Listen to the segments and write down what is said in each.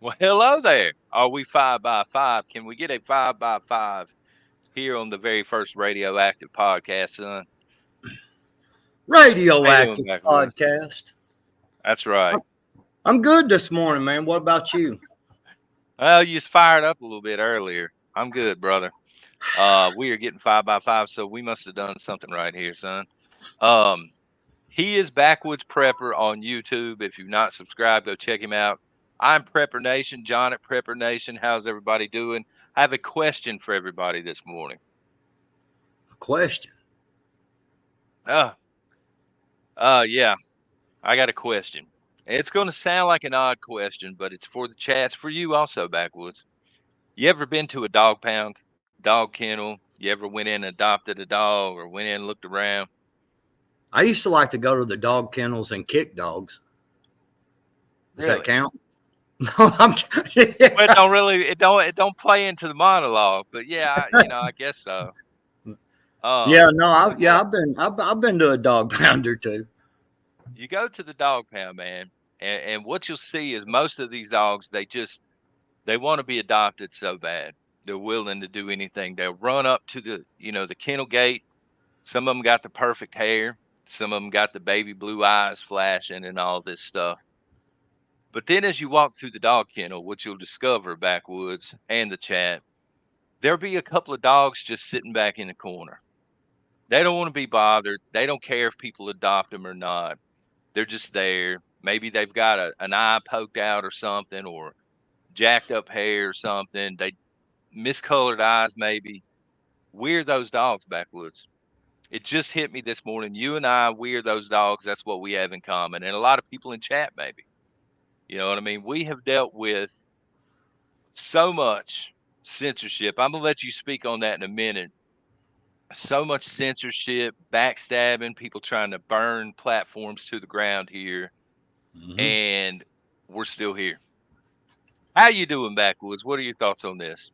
Well, hello there. Are we 5x5? Can we get a 5x5 here on the very first Radioactive podcast, son? How you doing, Radioactive backwoods? podcast. That's right. I'm good this morning, man. What about you? Well, you just fired up a little bit earlier. I'm good, brother. We are getting 5x5, so we must have done something right here, son. Um, he is Backwoods Prepper on YouTube. If you've not subscribed, go check him out. I'm Prepper Nation, John at Prepper Nation. How's everybody doing? I have a question for everybody this morning. A question. Uh, yeah, I got a question. It's going to sound like an odd question, but it's for the chats, for you also, Backwoods. You ever been to a dog pound, dog kennel? You ever went in and adopted a dog or went in and looked around? I used to like to go to the dog kennels and kick dogs. Does Really? that count? No, I'm. Well, it don't really, it don't play into the monologue, but yeah, I guess so. Yeah, no, Yeah, I've been to a dog pound or two. you go to the dog pound, man, and what you'll see is most of these dogs, they want to be adopted so bad. They're willing to do anything. They'll run up to the kennel gate. Some of them got the perfect hair. Some of them got the baby blue eyes flashing and all this stuff. But then as you walk through the dog kennel, what you'll discover, Backwoods and the chat, there'll be a couple of dogs just sitting back in the corner. They don't want to be bothered. They don't care if people adopt them or not. They're just there. Maybe they've got an eye poked out or something, or jacked up hair or something. They miscolored eyes, maybe. We're those dogs, Backwoods. It just hit me this morning. You and I, we're those dogs. That's what we have in common. And a lot of people in chat, maybe. You know what I mean? We have dealt with so much censorship. I'm going to let you speak on that in a minute. So much censorship, backstabbing, people trying to burn platforms to the ground here. Mm-hmm. And we're still here. How you doing, Backwoods? What are your thoughts on this?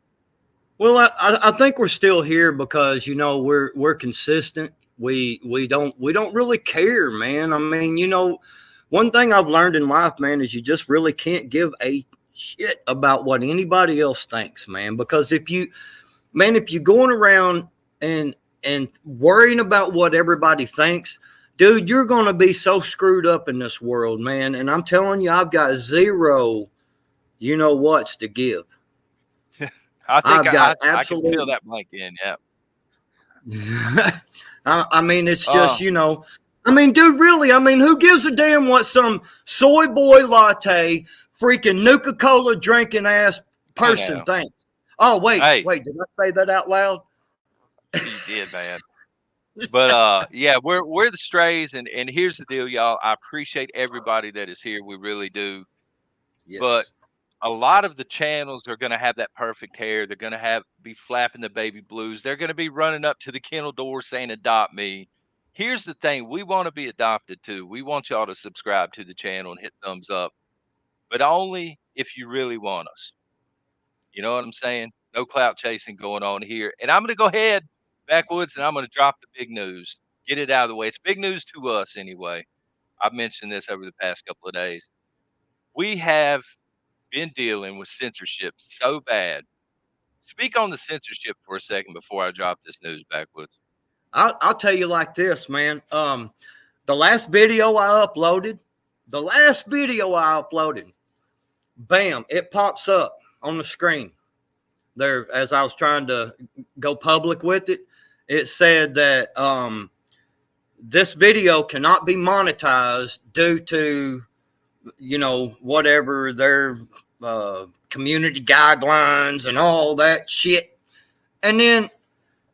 Well, I think we're still here because we're consistent. We don't really care, man. I mean, one thing I've learned in life, man, is you just really can't give a shit about what anybody else thinks, man. Because if you're going around and worrying about what everybody thinks, dude, you're going to be so screwed up in this world, man. And I'm telling you, I've got zero, what's to give. I think I've got I can feel that blank in. Yeah. I mean, it's just, I mean, dude, really, I mean, who gives a damn what some soy boy latte freaking Nuka-Cola drinking ass person thinks? Oh, wait, did I say that out loud? You did, man. But yeah, we're the strays, and here's the deal, y'all. I appreciate everybody that is here. We really do. Yes. But a lot of the channels are going to have that perfect hair. They're going to be flapping the baby blues. They're going to be running up to the kennel door saying, "Adopt me." Here's the thing: we want to be adopted too. We want y'all to subscribe to the channel and hit thumbs up, but only if you really want us. You know what I'm saying? No clout chasing going on here. And I'm going to go ahead, Backwoods, and I'm going to drop the big news. Get it out of the way. It's big news to us anyway. I've mentioned this over the past couple of days. We have been dealing with censorship so bad. Speak on the censorship for a second before I drop this news, Backwoods. I'll tell you like this, man. The last video I uploaded, bam, it pops up on the screen there as I was trying to go public with it. It said that this video cannot be monetized due to, whatever their community guidelines and all that shit. And then,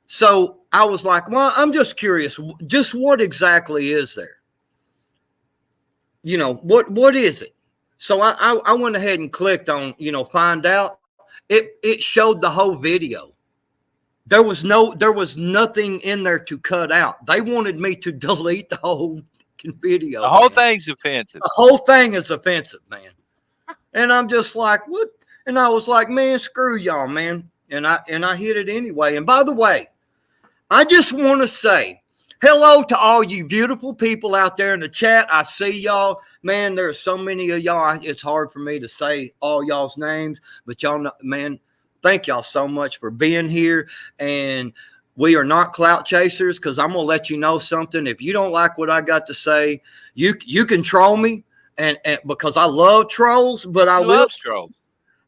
so I was like, well, I'm just curious, just what exactly is there? What is it? So I went ahead and clicked on, find out. It showed the whole video. There was nothing in there to cut out. They wanted me to delete the whole video. The whole thing's offensive. The whole thing is offensive, man. And I'm just like, what? And I was like, man, screw y'all, man. And I hit it anyway. And by the way, I just want to say hello to all you beautiful people out there in the chat. I see y'all. Man, there are so many of y'all. It's hard for me to say all y'all's names, but y'all know, man, thank y'all so much for being here. And we are not clout chasers, because I'm gonna let you know something. If you don't like what I got to say, you can troll me, and because I love trolls, but He loves trolls.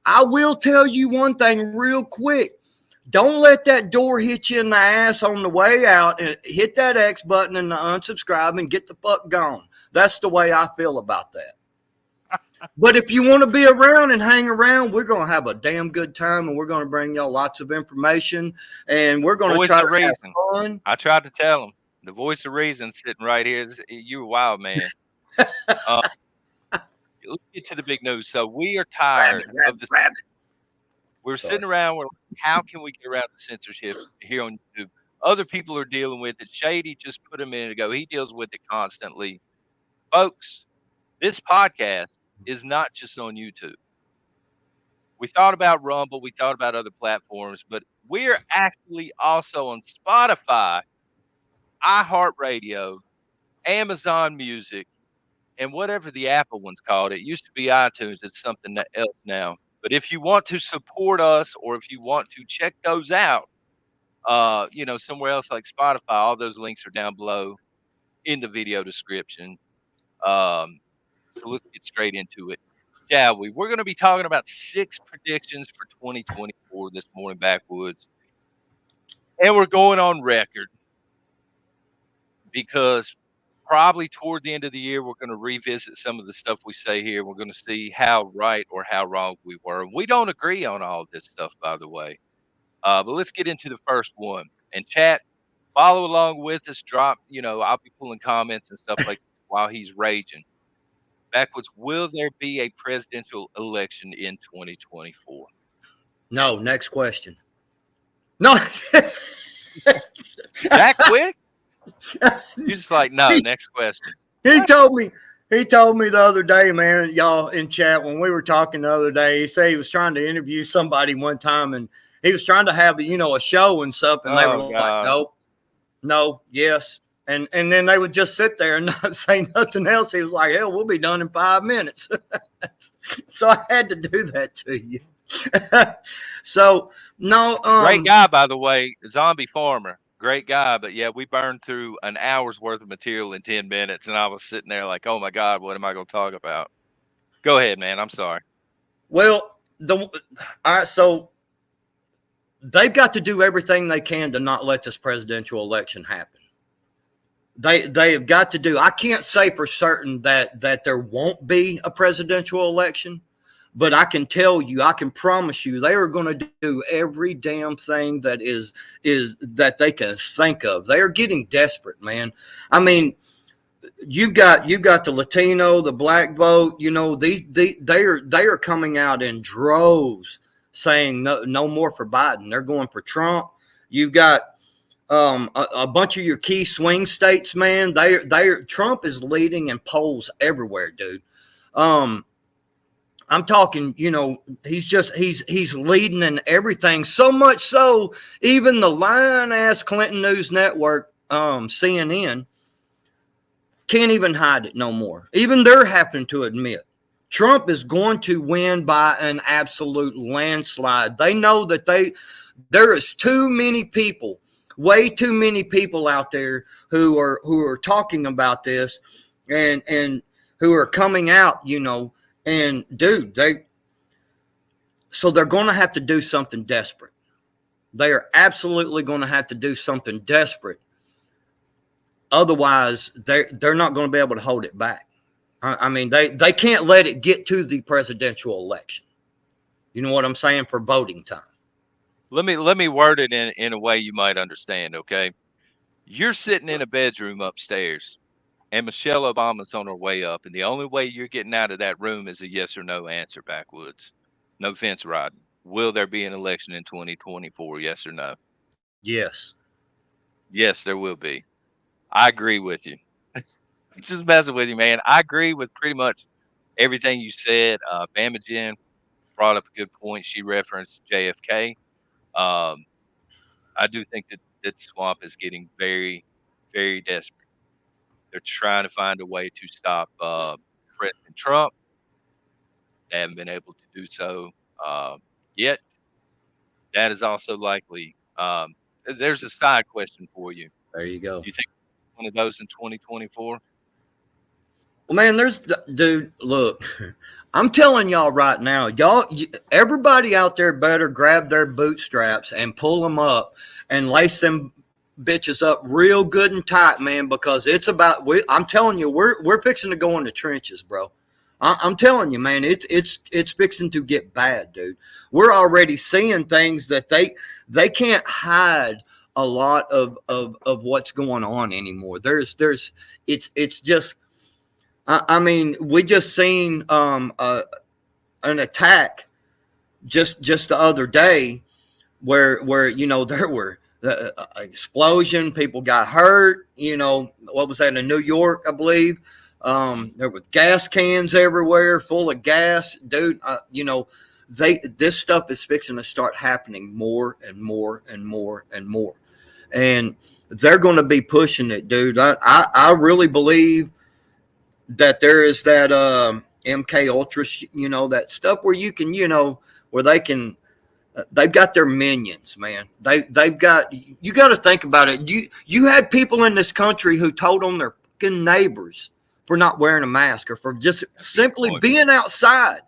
I will tell you one thing real quick. Don't let that door hit you in the ass on the way out, and hit that X button and the unsubscribe and get the fuck gone. That's the way I feel about that. But if you want to be around and hang around, we're going to have a damn good time, and we're going to bring y'all lots of information, and we're going to Voice try of to have reason. fun. I tried to tell him. The voice of reason sitting right here. You're a wild man. Uh, let's get to the big news. So we are tired Rabbit, of rabbit, this. rabbit. We're Sorry. sitting around. We're like, how can we get around the censorship here on YouTube? Other people are dealing with it. Shady just put a minute ago. He deals with it constantly. Folks, this podcast is not just on YouTube. We thought about Rumble. We thought about other platforms, but we're actually also on Spotify, iHeartRadio, Amazon Music, and whatever the Apple one's called. It used to be iTunes. It's something else now. But if you want to support us, or if you want to check those out, somewhere else like Spotify, all those links are down below in the video description. Um, so let's get straight into it, shall we? We're going to be talking about 6 predictions for 2024 this morning, Backwoods. And we're going on record because probably toward the end of the year, we're going to revisit some of the stuff we say here. We're going to see how right or how wrong we were. We don't agree on all this stuff, by the way. But let's get into the first one. And chat, follow along with us. Drop, I'll be pulling comments and stuff like while he's raging. Backwards, will there be a presidential election in 2024? No, next question. No. That quick? You're just like, no, next question. He told me the other day, man, y'all in chat when we were talking the other day, he said he was trying to interview somebody one time, and he was trying to have a show and stuff, and they were Oh, like, God. no, yes. And then they would just sit there and not say nothing else. He was like, hell, we'll be done in 5 minutes. So I had to do that to you. So no, Great guy, by the way, zombie farmer. Great guy, but yeah, we burned through an hour's worth of material in 10 minutes, and I was sitting there like, oh my God, what am I going to talk about? Go ahead, man. I'm sorry. well, all right, so they've got to do everything they can to not let this presidential election happen. They have got to do. I can't say for certain that there won't be a presidential election, but I can tell you, I can promise you, they are going to do every damn thing that is that they can think of. They are getting desperate, man. I mean, you got the Latino, the black vote. They are coming out in droves saying no more for Biden. They're going for Trump. You've got a bunch of your key swing states, man. Trump is leading in polls everywhere, dude. I'm talking, he's leading in everything. So much so, even the lying ass Clinton News Network, CNN, can't even hide it no more. Even they're having to admit Trump is going to win by an absolute landslide. They know that there is too many people, way too many people out there who are talking about this and who are coming out, and dude, so they're going to have to do something desperate. They are absolutely going to have to do something desperate. Otherwise, they're not going to be able to hold it back. I mean, they can't let it get to the presidential election. You know what I'm saying? For voting time. Let me word it in a way you might understand, okay? You're sitting in a bedroom upstairs, and Michelle Obama's on her way up, and the only way you're getting out of that room is a yes or no answer, Backwoods. No fence riding. Will there be an election in 2024? Yes or no? Yes. Yes, there will be. I agree with you. Just messing with you, man. I agree with pretty much everything you said. Bama Jen brought up a good point. She referenced JFK. Um, I do think that Swamp is getting very, very desperate. They're trying to find a way to stop. President Trump. They haven't been able to do so yet. That is also likely. There's a side question for you. There you go. Do you think one of those in 2024? Well, man, dude, look, I'm telling y'all right now, everybody out there better grab their bootstraps and pull them up and lace them bitches up real good and tight, man, because it's about, I'm telling you, we're fixing to go in the trenches, bro. I'm telling you, man, it's fixing to get bad, dude. We're already seeing things that they can't hide a lot of what's going on anymore. It's just, I mean, we just seen an attack just the other day where there were explosion, people got hurt. What was that in New York, I believe? There were gas cans everywhere full of gas, dude. This stuff is fixing to start happening more and more and more and more, and they're going to be pushing it, dude. I really believe that there is that MK Ultra, that stuff where you can, where they've got their minions, man. They've got, you got to think about it. You had people in this country who told on their fucking neighbors for not wearing a mask or for just simply being outside.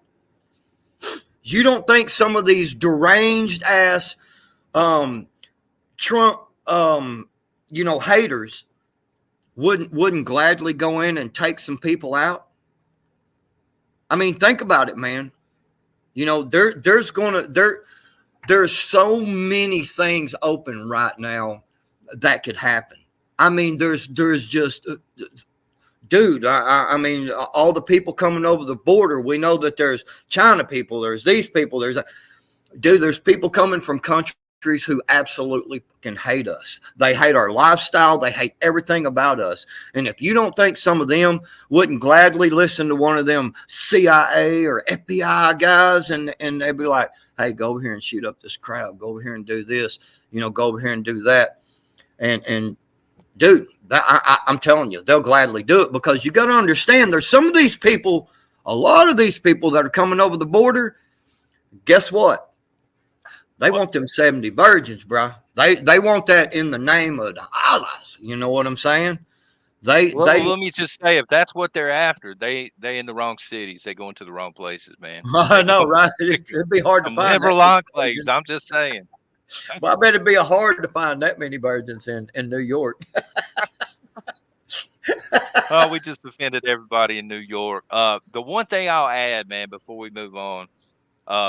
You don't think some of these deranged ass Trump haters wouldn't gladly go in and take some people out? I mean, think about it, man. There's so many things open right now that could happen. I mean, there's just, dude, I mean, all the people coming over the border, we know that there's China people, there's these people, there's people coming from countries who absolutely can hate us. They hate our lifestyle. They hate everything about us. And if you don't think some of them wouldn't gladly listen to one of them CIA or FBI guys, and they'd be like, hey, go over here and shoot up this crowd. Go over here and do this. Go over here and do that. And dude, I'm telling you, they'll gladly do it, because you got to understand, there's some of these people, a lot of these people that are coming over the border. Guess what? They want them 70 virgins, bro. They want that in the name of the Allahs. You know what I'm saying? Let me just say, if that's what they're after, they in the wrong cities. They go into the wrong places, man. I know, right? It'd be hard to find liberal enclaves. I'm just saying. Well, I bet it'd be hard to find that many virgins in New York. Oh, we just offended everybody in New York. The one thing I'll add, man, before we move on,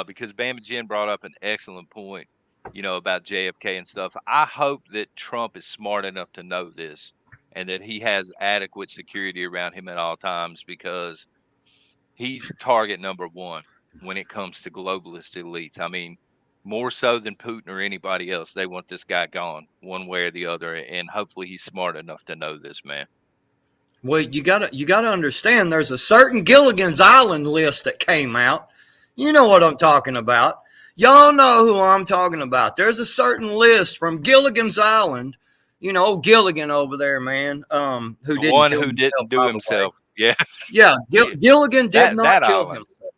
because Bama Jen brought up an excellent point, about JFK and stuff. I hope that Trump is smart enough to know this, and that he has adequate security around him at all times, because he's target number one when it comes to globalist elites. I mean, more so than Putin or anybody else. They want this guy gone one way or the other, and hopefully he's smart enough to know this, man. Well, you gotta understand, there's a certain Gilligan's Island list that came out. You know what I'm talking about. Y'all know who I'm talking about. There's a certain list from Gilligan's Island. Gilligan over there, man. Who didn't do himself. Yeah. Yeah. Gilligan did not kill himself.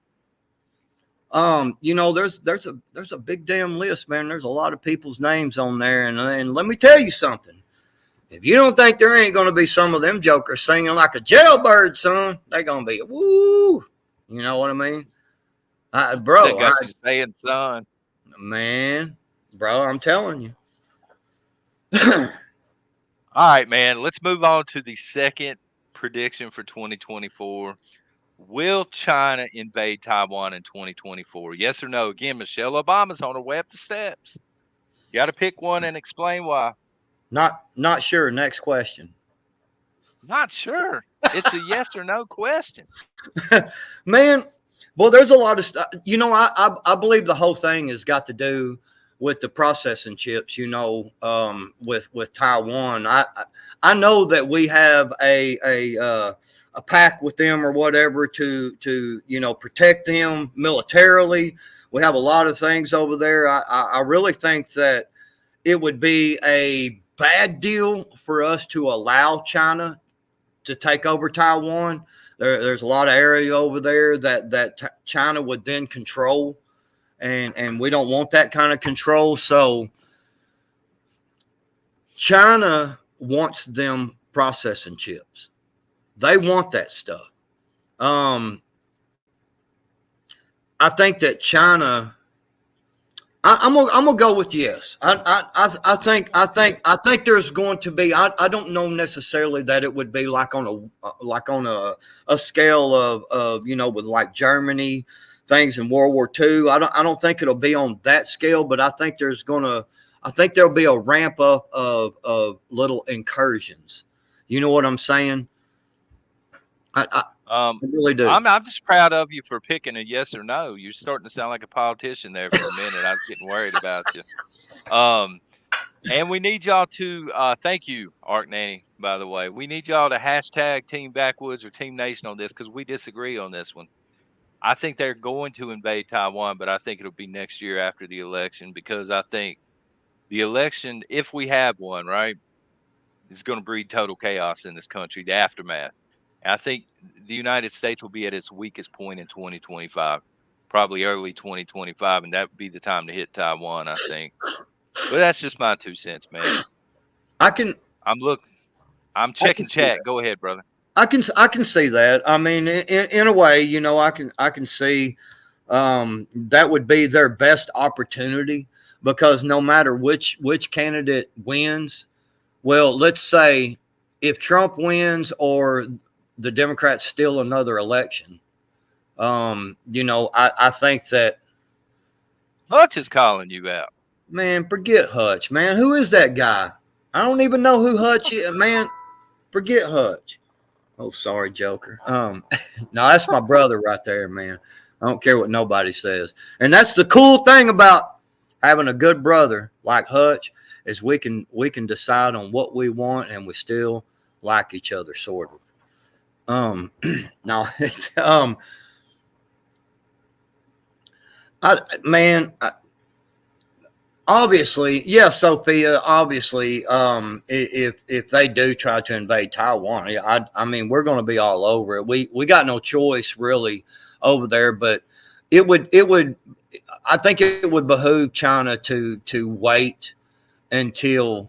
There's a big damn list, man. There's a lot of people's names on there, and let me tell you something. If you don't think there ain't gonna be some of them jokers singing like a jailbird, son, they're gonna be woo. You know what I mean? Bro, they got you saying, son. Man, bro, I'm telling you. All right, man. Let's move on to the second prediction for 2024. Will China invade Taiwan in 2024? Yes or no? Again, Michelle Obama's on her way up the steps. You got to pick one and explain why. Not sure. Next question. Not sure. It's a yes or no question. Man, well, there's a lot of stuff. I believe the whole thing has got to do with the processing chips. With Taiwan. I know that we have a pact with them or whatever to protect them militarily. We have a lot of things over there. I really think that it would be a bad deal for us to allow China to take over Taiwan. There's a lot of area over there that China would then control, and we don't want that kind of control. So China wants them processing chips. They want that stuff. Um, I think that China. I'm gonna go with yes. I think there's going to be. I don't know necessarily that it would be like on a scale of with like Germany things in World War II. I don't think it'll be on that scale, but I think there'll be a ramp up of little incursions. You know what I'm saying? I really do. I'm just proud of you for picking a yes or no. You're starting to sound like a politician there for a minute. I was getting worried about you. Um, and we need y'all to thank you, Ark Nanny, by the way. We need y'all to hashtag Team Backwoods or Team Nation on this because we disagree on this one. I think they're going to invade Taiwan, but I think it'll be next year after the election because I think the election, if we have one, right, is going to breed total chaos in this country, the aftermath. And I think the United States will be at its weakest point in 2025, probably early 2025, and that would be the time to hit Taiwan, I think. But that's just my 2 cents, man. I can I'm look, I'm I can checking see chat. that. Go ahead, brother. I can see that. I mean, in a way, I can see that would be their best opportunity because no matter which candidate wins, well, let's say if Trump wins or the Democrats steal another election, I think that, Hutch is calling you out. man, forget Hutch, man. Who is that guy? I don't even know who Hutch is, man. Forget Hutch. Oh, sorry, Joker. No, that's my brother right there, man. I don't care what nobody says. And that's the cool thing about having a good brother like Hutch is we can decide on what we want and we still like each other, sort of. No, um, man, obviously, yeah, Sophia. Obviously, if they do try to invade Taiwan, yeah, I mean, we're going to be all over it. We got no choice really over there, but it would. I think it would behoove China to wait until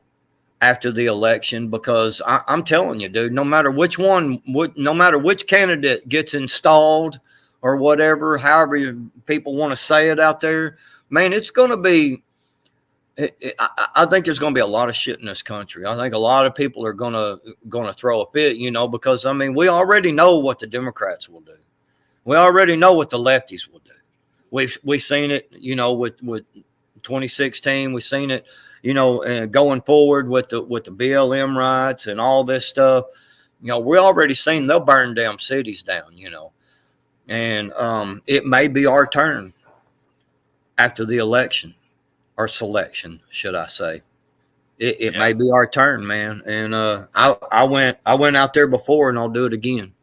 after the election because I'm telling you, dude, no matter which one, no matter which candidate gets installed or whatever, however people want to say it out there, man, it's going to be I think there's going to be a lot of shit in this country. I think a lot of people are going to throw a fit, because I mean we already know what the Democrats will do. We already know what the lefties will do. We've seen it, with 2016. We've seen it, going forward with the BLM rights and all this stuff. We already seen they'll burn damn cities down. And it may be our turn after the election. Or selection, should I say? It may be our turn, man. And I went out there before, and I'll do it again.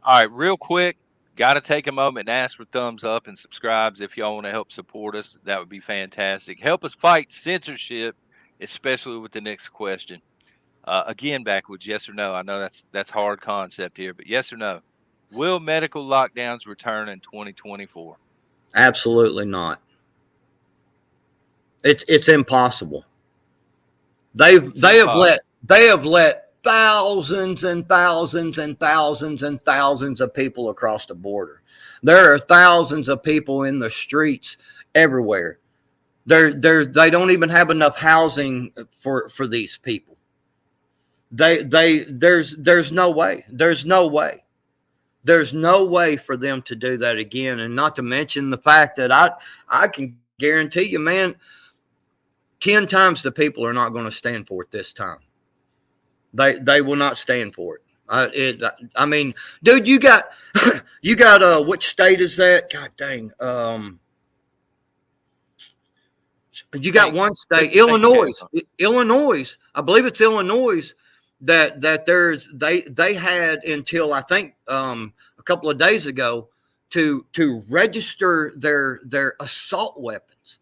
All right, real quick, got to take a moment and ask for thumbs up and subscribes if y'all want to help support us. That would be fantastic. Help us fight censorship, especially with the next question. Again, Backwoods, yes or no? I know that's hard concept here, but yes or no? Will medical lockdowns return in 2024? Absolutely not. It's impossible. They have let thousands and thousands and thousands and thousands of people across the border. There are thousands of people in the streets everywhere. They don't even have enough housing for these people. There's no way. There's no way. There's no way for them to do that again. And not to mention the fact that I can guarantee you, man, 10 times the people are not going to stand for it this time. They will not stand for it. I mean, dude, you got which state is that? God dang. You got one state, Illinois. Illinois. I believe it's Illinois that they had until I think a couple of days ago to register their assault weapons.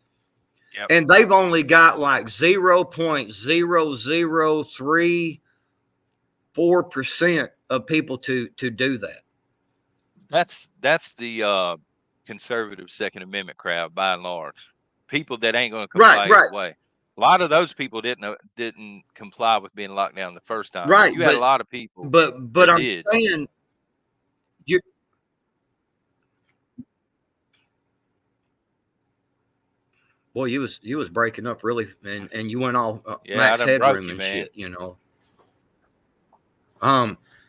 Yep. And they've only got like 0.0034% of people to do that. That's the conservative Second Amendment crowd by and large. People that ain't going to Right, comply either right, way. A lot of those people didn't comply with being locked down the first time, but right. you had a lot of people But that I'm did. saying you. Boy, you was breaking up really, and you went all Yeah, I max done broke headroom you, and man. shit.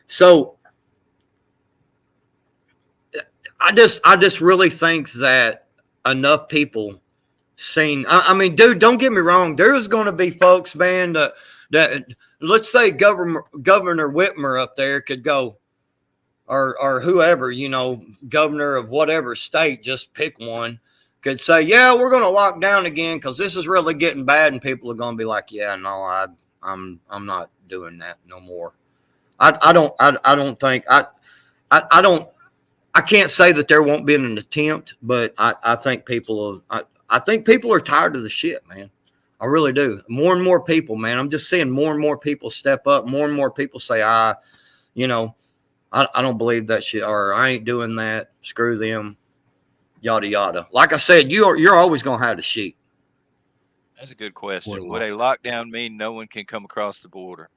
So I just really think that enough people seen. I mean, dude, don't get me wrong. There's going to be folks, man, that let's say Governor Whitmer up there could go, or whoever, governor of whatever state, just pick one, could say, yeah, we're going to lock down again because this is really getting bad, and people are going to be like, yeah, no, I'm not doing that no more. I don't think I don't. I can't say that there won't be an attempt, but I think I think people are tired of the shit, man. I really do. More and more people, man. I'm just seeing more and more people step up. More and more people say, you know, I don't believe that shit, or I ain't doing that. Screw them, yada yada. Like I said, you're always gonna have the sheep. That's a good What do question. you Would want? a lockdown mean no one can come across the border?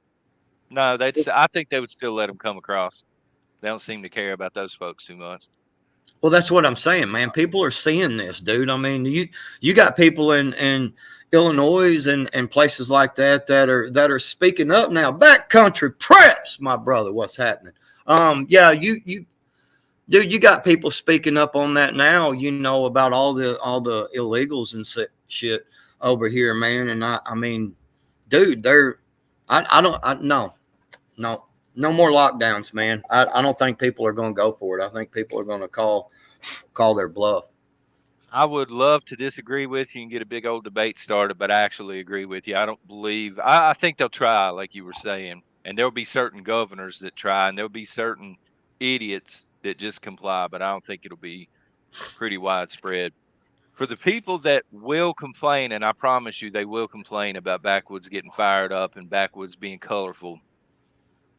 No, I think they would still let them come across. They don't seem to care about those folks too much. Well, that's what I'm saying, man. People are seeing this, dude. I mean, you got people in Illinois and places like that are speaking up now. Backcountry preps, my brother. What's happening? Yeah, you dude, you got people speaking up on that now. About all the illegals and shit over here, man. And I mean, dude, I don't, no, no, no more lockdowns, man. I don't think people are going to go for it. I think people are going to call their bluff. I would love to disagree with you and get a big old debate started, but I actually agree with you. I don't believe, I think they'll try, like you were saying, and there'll be certain governors that try, and there'll be certain idiots that just comply, but I don't think it'll be pretty widespread. For the people that will complain, and I promise you they will complain about backwoods getting fired up and backwoods being colorful,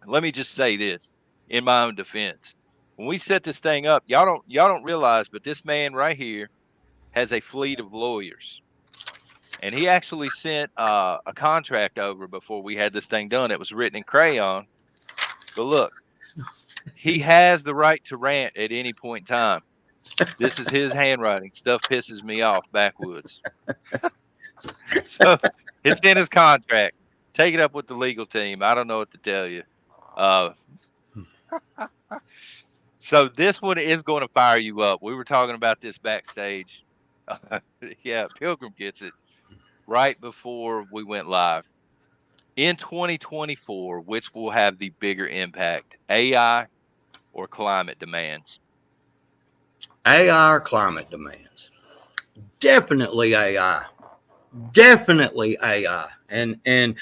let me just say this in my own defense. When we set this thing up, y'all don't realize, but this man right here has a fleet of lawyers. And he actually sent a contract over before we had this thing done. It was written in crayon. But look, he has the right to rant at any point in time. This is his handwriting. Stuff pisses me off backwoods. So it's in his contract. Take it up with the legal team. I don't know what to tell you. Uh, so this one is going to fire you up. We were talking about this backstage. Yeah, Pilgrim gets it right before we went live. In 2024, which will have the bigger impact, AI or climate demands? AI or climate demands? Definitely AI. Definitely AI. And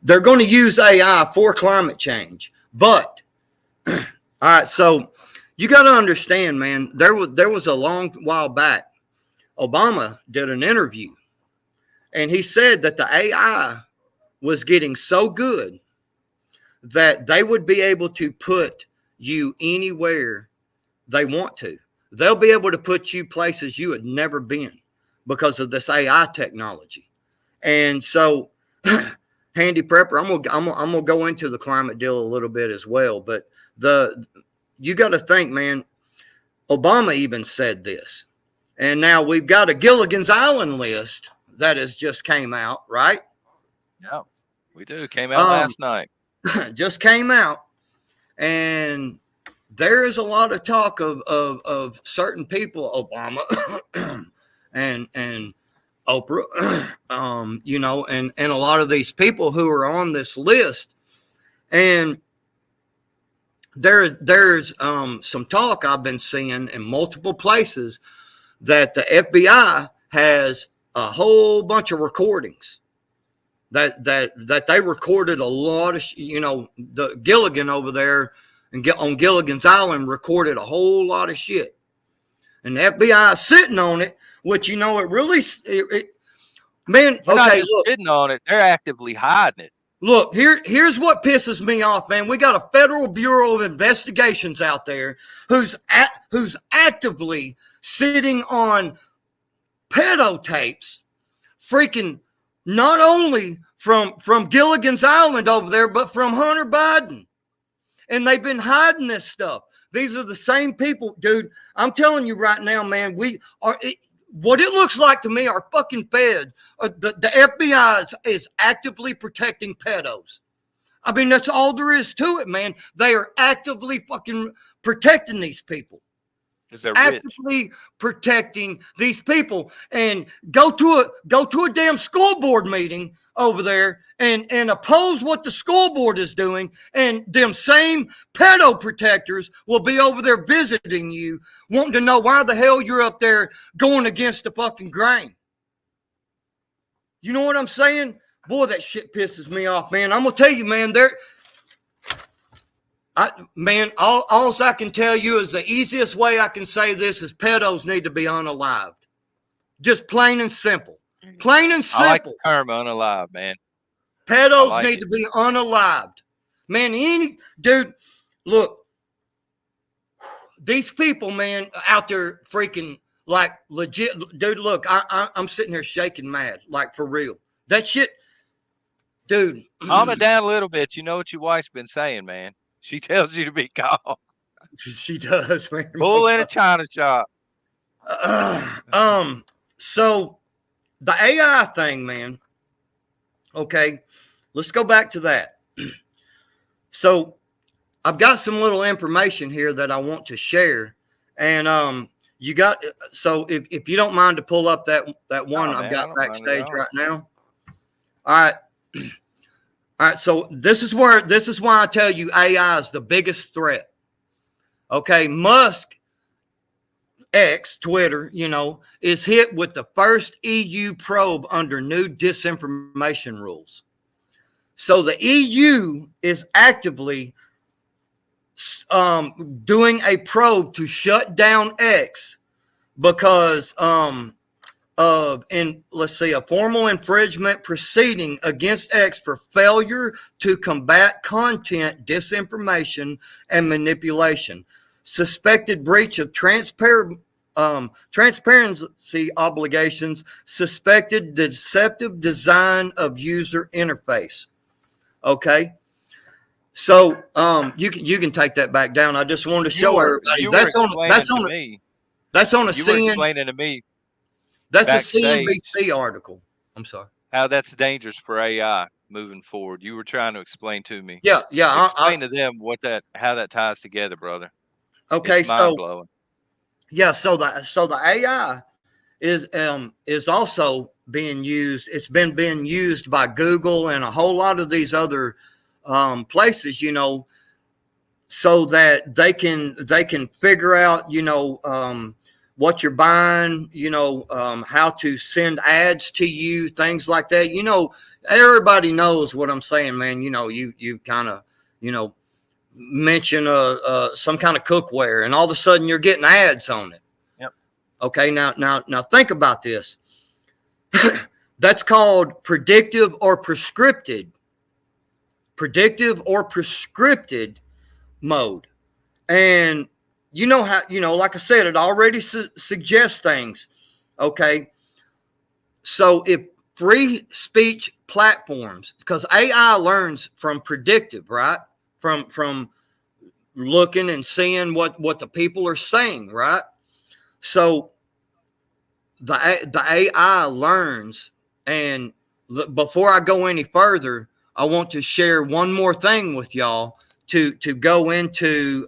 they're going to use AI for climate change. But all right, so you got to understand, man. There was a long while back. Obama did an interview, and he said that the AI was getting so good that they would be able to put you anywhere they want to. They'll be able to put you places you had never been because of this AI technology. And so, Handy Prepper, I'm gonna go into the climate deal a little bit as well. But you got to think, man. Obama even said this, and now we've got a Gilligan's Island list that has just came out, right? Yeah, we do. Came out Um, last night. just came out, and there is a lot of talk of certain people, Obama, and Oprah, and a lot of these people who are on this list, and there's some talk I've been seeing in multiple places that the FBI has a whole bunch of recordings that they recorded a lot of the Gilligan over there and get on Gilligan's Island recorded a whole lot of shit, and the FBI is sitting on it, which it really man. They're not Okay, just look, sitting on it; they're actively hiding it. Look, here's what pisses me off, man. We got a Federal Bureau of Investigations out there who's actively sitting on pedo tapes, freaking not only from Gilligan's Island over there, but from Hunter Biden. And they've been hiding this stuff. These are the same people, dude. I'm telling you right now, man, we are what it looks like to me, our fucking feds, the FBI is actively protecting pedos. I mean, that's all there is to it, man. They are actively fucking protecting these people. Because they're actively protecting these people. And go to a damn school board meeting over there and oppose what the school board is doing, and them same pedo protectors will be over there visiting you, wanting to know why the hell you're up there going against the fucking grain. You know what I'm saying? Boy, that shit pisses me off, man. I'm gonna tell you, man, all I can tell you is the easiest way I can say this is pedos need to be unalived. Just plain and simple. Plain and simple. I like the term unalive, man. Pedos need to be unalived. Man, dude, look, these people, man, out there freaking like legit, dude, look, I'm sitting here shaking mad, like for real. That shit, dude. Calm it down a little bit. You know what your wife's been saying, man. She tells you to be calm. She does, man. Bull in a china shop. So the AI thing, man. Okay, let's go back to that. So I've got some little information here that I want to share, and you got. So if you don't mind to pull up that one I've got backstage right now. All right. All right, so this is why I tell you AI is the biggest threat. Okay, Musk, X, Twitter, is hit with the first EU probe under new disinformation rules. So the EU is actively doing a probe to shut down X because a formal infringement proceeding against X for failure to combat content disinformation and manipulation, suspected breach of transparency obligations, suspected deceptive design of user interface. Okay. So you can take that back down. I just wanted to show everybody that's on a explaining to me. That's backstage, a CNBC article. I'm sorry. How that's dangerous for AI moving forward. You were trying to explain to me. Yeah. Explain to them how that ties together, brother. Okay, it's mind-blowing. Yeah, so the AI is also being used. It's been being used by Google and a whole lot of these other places, so that they can figure out, what you're buying, how to send ads to you, things like that. Everybody knows what I'm saying, man. You kind of, mention some kind of cookware, and all of a sudden you're getting ads on it. Yep. Okay, now think about this. That's called predictive or prescripted mode. And how, like I said, it already suggests things. Okay. So if free speech platforms, because AI learns from predictive, right? From looking and seeing what the people are saying, right? So the AI learns. And before I go any further, I want to share one more thing with y'all to go into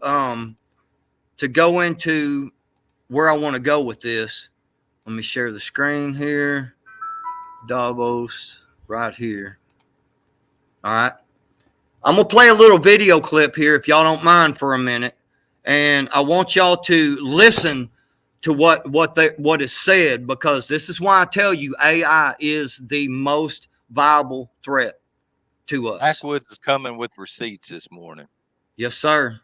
where I want to go with this. Let me share the screen here. Davos right here. All right. I'm going to play a little video clip here, if y'all don't mind, for a minute. And I want y'all to listen to what is said, because this is why I tell you AI is the most viable threat to us. Backwoods is coming with receipts this morning. Yes, sir.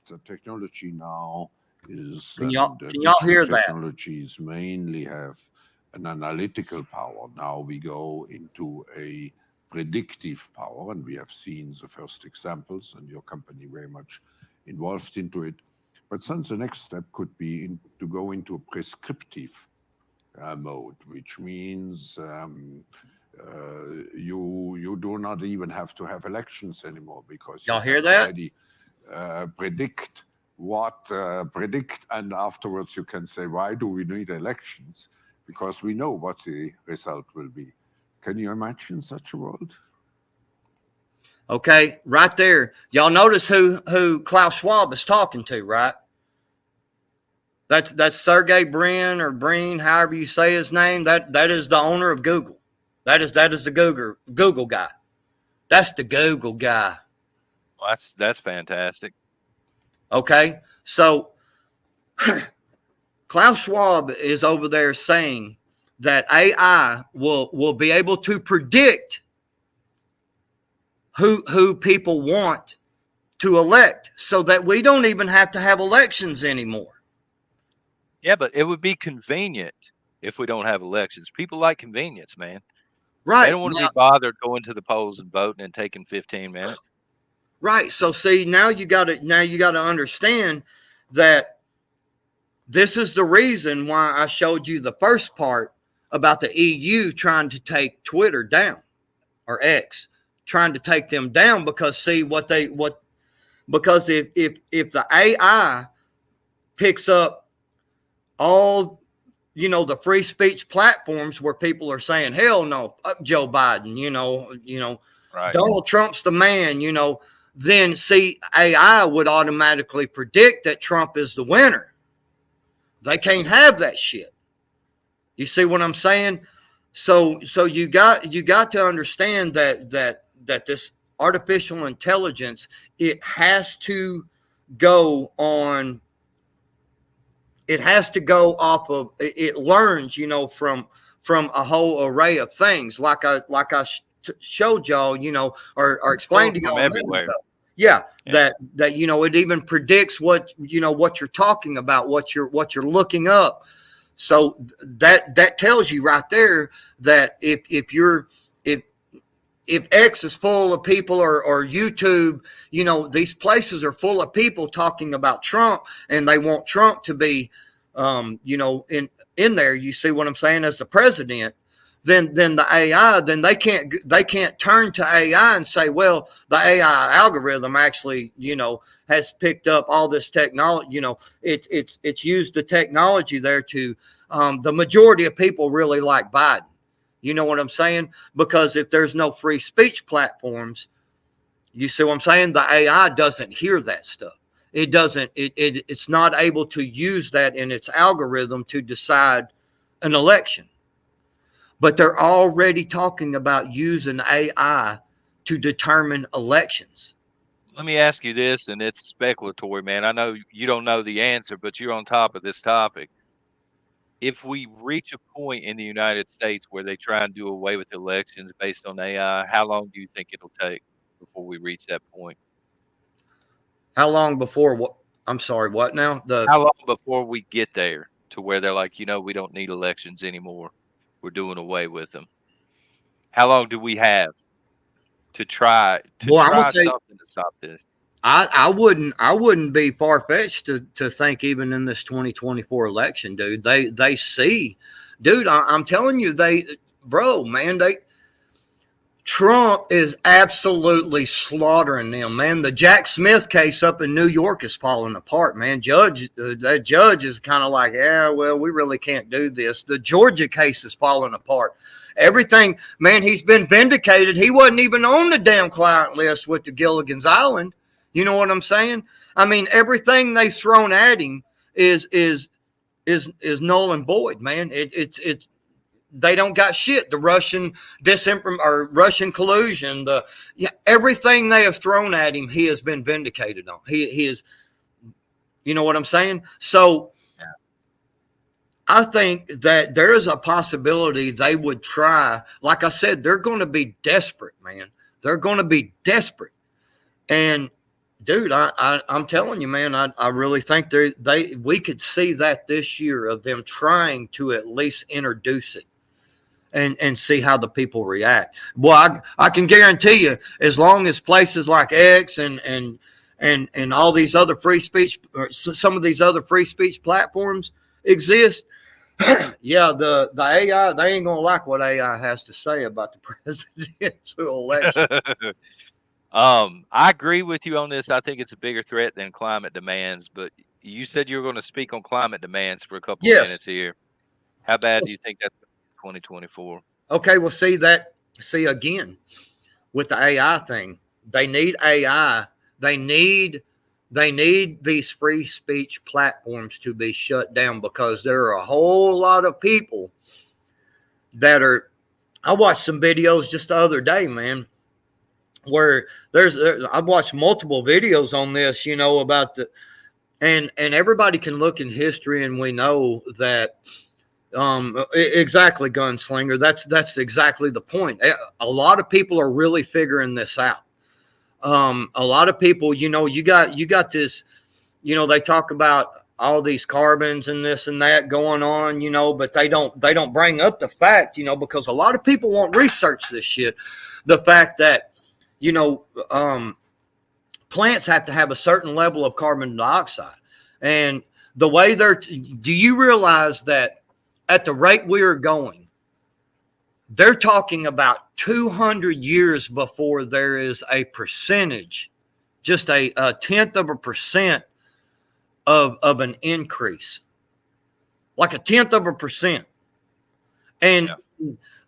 The technology now is... Can y'all hear that? Technologies mainly have an analytical power. Now we go into a predictive power, and we have seen the first examples, and your company very much involved into it. But then the next step could be to go into a prescriptive mode, which means you do not even have to have elections anymore, because Y'all you hear can that? already predict and afterwards you can say, why do we need elections? Because we know what the result will be. Can you imagine such a world? Okay, right there. Y'all notice who Klaus Schwab is talking to, right? That's Sergey Brin or Breen, however you say his name. That is the owner of Google. That is the Google guy. That's the Google guy. Well, that's fantastic. Okay, so Klaus Schwab is over there saying that AI will be able to predict who people want to elect, so that we don't even have to have elections anymore. Yeah, but it would be convenient if we don't have elections. People like convenience, man. They Right. don't want to be bothered going to the polls and voting and taking 15 minutes. Right. So see, now you got to understand that this is the reason why I showed you the first part about the EU trying to take Twitter down, or X, trying to take them down, because see because if the AI picks up all, the free speech platforms where people are saying, hell no, fuck Joe Biden, Right. Donald Trump's the man, then see, AI would automatically predict that Trump is the winner. They can't have that shit. You see what I'm saying? So you got to understand that this artificial intelligence, it has to go on. It has to go off of. It learns, from a whole array of things, like I showed y'all, or explained to From y'all. everywhere. Yeah, Yeah. that it even predicts what what you're talking about, what you're looking up. So that tells you right there that if X is full of people, or YouTube, these places are full of people talking about Trump, and they want Trump to be, in there. You see what I'm saying? As the president, then the AI, then they can't turn to AI and say, well, the AI algorithm actually, has picked up all this technology. It's used the technology there to, the majority of people really like Biden. You know what I'm saying? Because if there's no free speech platforms, you see what I'm saying? The AI doesn't hear that stuff. It doesn't. It's not able to use that in its algorithm to decide an election. But they're already talking about using AI to determine elections. Let me ask you this, and it's speculatory, man. I know you don't know the answer, but you're on top of this topic. If we reach a point in the United States where they try and do away with elections based on AI, how long do you think it'll take before we reach that point? How long before what? I'm sorry, what now? How long before we get there to where they're like, we don't need elections anymore. We're doing away with them. How long do we have to try Well, I'm gonna tell you, something to stop this? I wouldn't be far fetched to think even in this 2024 election, dude. They see, dude. I'm telling you, Trump is absolutely slaughtering them, man. The Jack Smith case up in New York is falling apart, man. That judge is kind of like, yeah, well, we really can't do this. The Georgia case is falling apart. Everything, man, he's been vindicated. He wasn't even on the damn client list with the Gilligan's Island. You know what I'm saying? I mean, everything they've thrown at him is null and void, man. It's they don't got shit. The Russian Russian collusion, everything they have thrown at him, he has been vindicated on. He is, you know what I'm saying? So Yeah. I think that there is a possibility they would try. Like I said, they're going to be desperate, man. They're going to be desperate. And dude, I'm telling you, man, I really think we could see that this year, of them trying to at least introduce it. and see how the people react. Well, I can guarantee you, as long as places like X and all these other free speech, or some of these other free speech platforms exist, yeah, the AI, they ain't gonna like what AI has to say about the presidential election. I agree with you on this. I think it's a bigger threat than climate demands, but you said you were going to speak on climate demands for a couple of Yes. minutes here. How bad do you think that's 2024? Okay, well, see again with the AI thing. They need AI. They need these free speech platforms to be shut down because there are a whole lot of people that are. I watched some videos just the other day, man, where I've watched multiple videos on this, about and everybody can look in history and we know that exactly, gunslinger, that's exactly the point. A lot of people are really figuring this out. A lot of people, you got this, they talk about all these carbons and this and that going on, but they don't bring up the fact, because a lot of people won't research this shit. The fact that, plants have to have a certain level of carbon dioxide. And the way do you realize that at the rate we are going, they're talking about 200 years before there is a percentage, just a tenth of a percent of an increase, like a tenth of a percent. And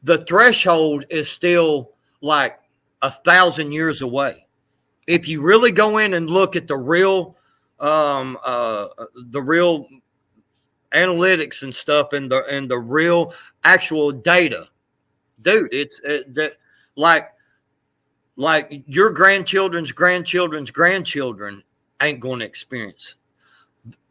the threshold is still like 1,000 years away. If you really go in and look at the real analytics and stuff and the real actual data, dude, it's like your grandchildren's grandchildren ain't going to experience.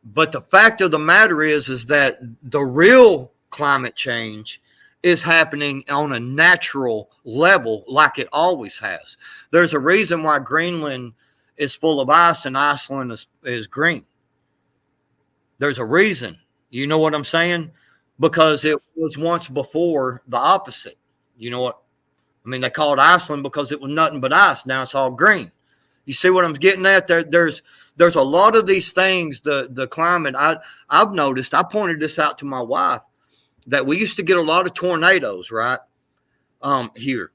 But the fact of the matter is that the real climate change is happening on a natural level like it always has. There's a reason why Greenland is full of ice and Iceland is green. There's a reason. You know what I'm saying? Because it was once before the opposite. You know what? I mean, they called Iceland because it was nothing but ice. Now it's all green. You see what I'm getting at? There's a lot of these things, the climate. I've noticed, I pointed this out to my wife, that we used to get a lot of tornadoes, right? Here.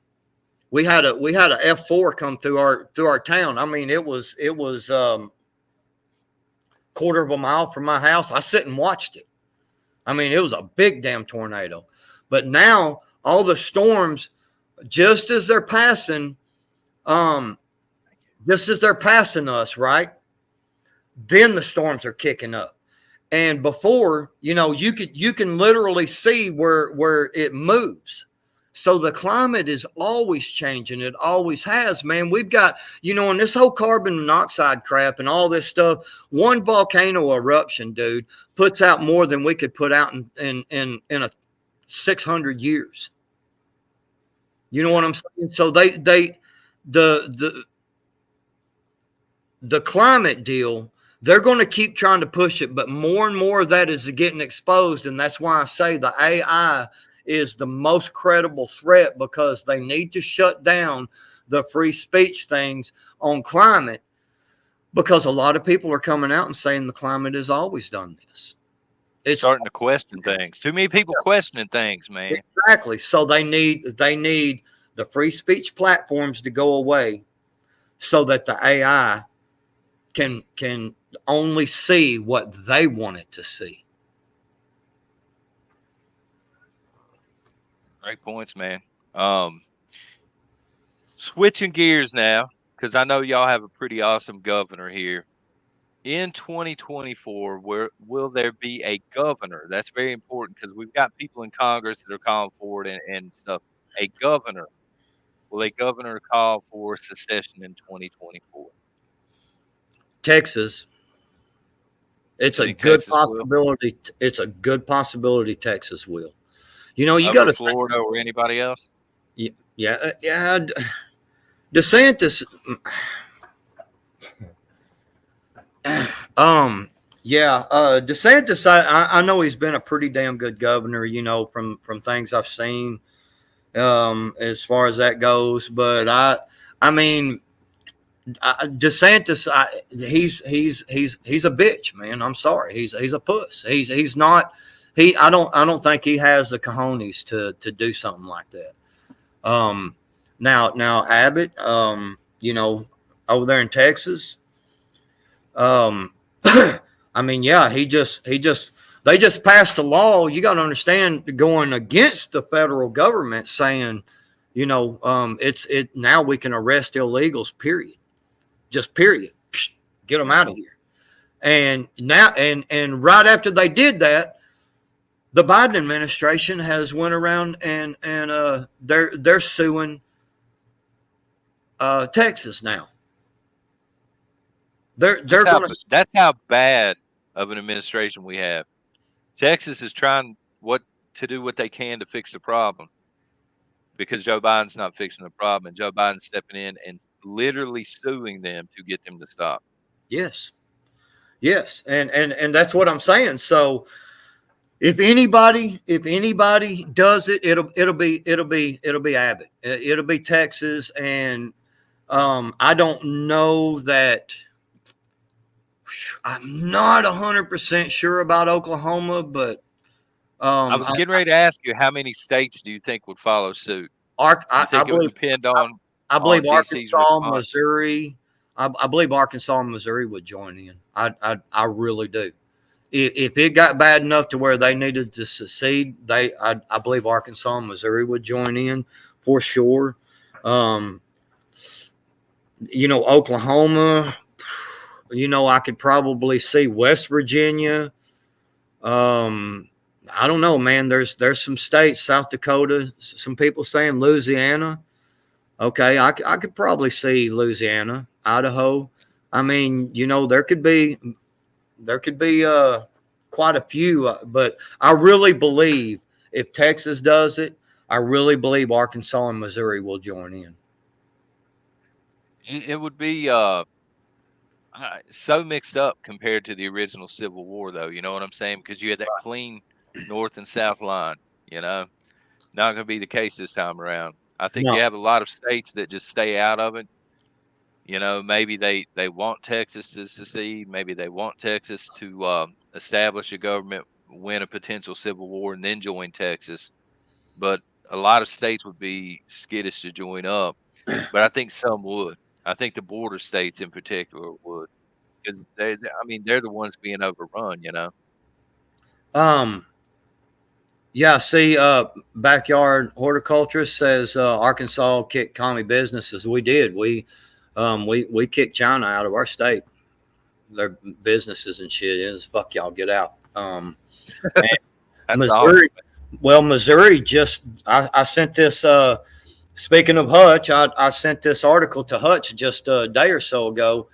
We had a F4 come through our town. I mean, it was quarter of a mile from my house. I sit and watched it. I mean, it was a big damn tornado. But now all the storms, just as they're passing us, right? Then the storms are kicking up. And before, you can literally see where it moves. So the climate is always changing. It always has, man. We've got, in this whole carbon monoxide crap and all this stuff, one volcano eruption, dude, puts out more than we could put out in a 600 years. You know what I'm saying? So the climate deal, they're going to keep trying to push it, but more and more of that is getting exposed. And that's why I say the AI is the most credible threat, because they need to shut down the free speech things on climate, because a lot of people are coming out and saying the climate has always done this. It's starting to question things. Too many people questioning things, man. Exactly. So they need the free speech platforms to go away so that the AI can only see what they want it to see. Great points, man. Switching gears now, because I know y'all have a pretty awesome governor here. In 2024, will there be a governor? That's very important, because we've got people in Congress that are calling for it and stuff. A governor. Will a governor call for secession in 2024? Texas. It's a good possibility. It's a good possibility Texas will. You got to Florida or anybody else. Yeah. DeSantis. DeSantis. I know he's been a pretty damn good governor. From things I've seen. as far as that goes. But I mean, DeSantis, he's a bitch, man. I'm sorry, he's a puss. He's not. I don't think he has the cojones to do something like that. Now Abbott, over there in Texas, um, I mean, yeah, they just passed a law. You got to understand, going against the federal government, saying, it now we can arrest illegals. Period. Just period. Psh, get them out of here. And now, and right after they did that, the Biden administration has went around and they're suing Texas now. They're going to. That's how bad of an administration we have. Texas is trying to do what they can to fix the problem because Joe Biden's not fixing the problem, and Joe Biden's stepping in and literally suing them to get them to stop. Yes, and that's what I'm saying. So if anybody does it, it'll be Abbott. It'll be Texas, and I don't know that. I'm not 100% sure about Oklahoma, but I was getting ready to ask you, how many states do you think would follow suit? I think it would depend on I believe DC's Arkansas, response? Missouri. I believe Arkansas and Missouri would join in. I really do. If it got bad enough to where they needed to secede, I believe Arkansas and Missouri would join in for sure. Oklahoma. I could probably see West Virginia. I don't know, man. There's some states, South Dakota. Some people saying Louisiana. Okay, I could probably see Louisiana, Idaho. I mean, there could be quite a few, but I really believe if Texas does it, I really believe Arkansas and Missouri will join in. It would be so mixed up compared to the original Civil War, though. You know what I'm saying? Because you had that clean North and South line. Not going to be the case this time around. I think you have a lot of states that just stay out of it. Maybe they want Texas to secede. Maybe they want Texas to establish a government, win a potential civil war, and then join Texas. But a lot of states would be skittish to join up. But I think some would. I think the border states in particular would, because they're the ones being overrun. Yeah, see, Backyard Horticulturist says Arkansas kicked commie businesses. We did. We kicked China out of our state. Their businesses and shit is fuck y'all, get out. Missouri. Awesome. Well, Missouri just I sent this. Speaking of Hutch, I sent this article to Hutch just a day or so ago,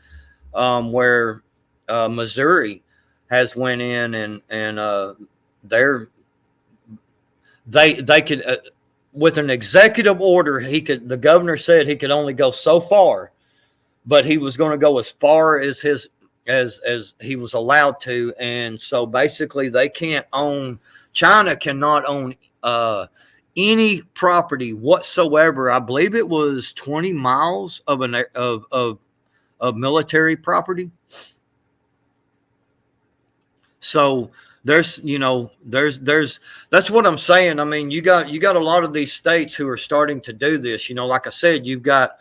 where Missouri has went in and they could with an executive order the governor said he could only go so far, but he was going to go as far as as he was allowed to, and so basically China cannot own any property whatsoever. I believe it was 20 miles of military property. So there's that's what I'm saying. I mean, you got a lot of these states who are starting to do this. Like I said, you've got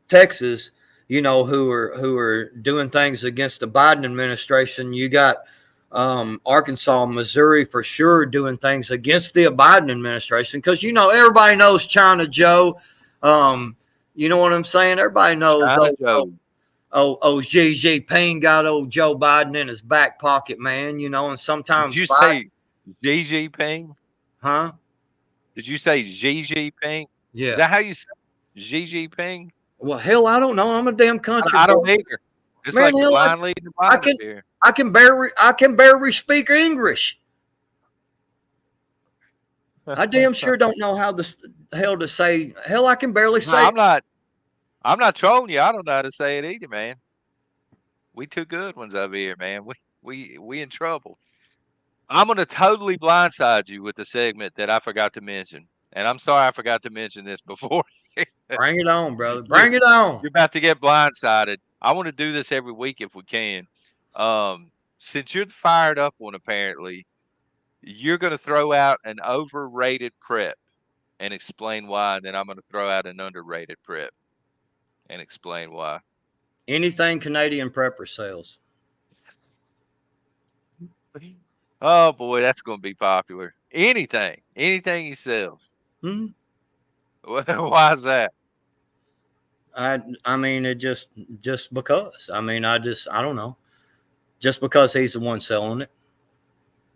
Texas, who are doing things against the Biden administration. You got Arkansas, Missouri for sure doing things against the Biden administration, because everybody knows China Joe. You know what I'm saying? Everybody knows China Joe. Xi Jinping got old Joe Biden in his back pocket, man. And sometimes did you say Xi Jinping? Huh? Did you say Xi Jinping? Yeah. Is that how you say Xi Jinping? Well, hell, I don't know. I'm a damn country. I don't either. It's man, like the blind leading the blind here. I can barely speak English. I damn sure don't know how the hell to say. Hell, I can barely say. I'm not trolling you. I don't know how to say it either, man. We two good ones over here, man. We in trouble. I'm going to totally blindside you with the segment that I forgot to mention. And I'm sorry I forgot to mention this before. Bring it on, brother. You're, Bring it on. you're about to get blindsided. I want to do this every week if we can. Since you're the fired up one, apparently, you're going to throw out an overrated prep and explain why. And then I'm going to throw out an underrated prep and explain why. Anything Canadian prepper sells. Oh boy, that's going to be popular. Anything he sells. Hmm. Why is that? I mean, it just because. I mean, I don't know. Just because he's the one selling it.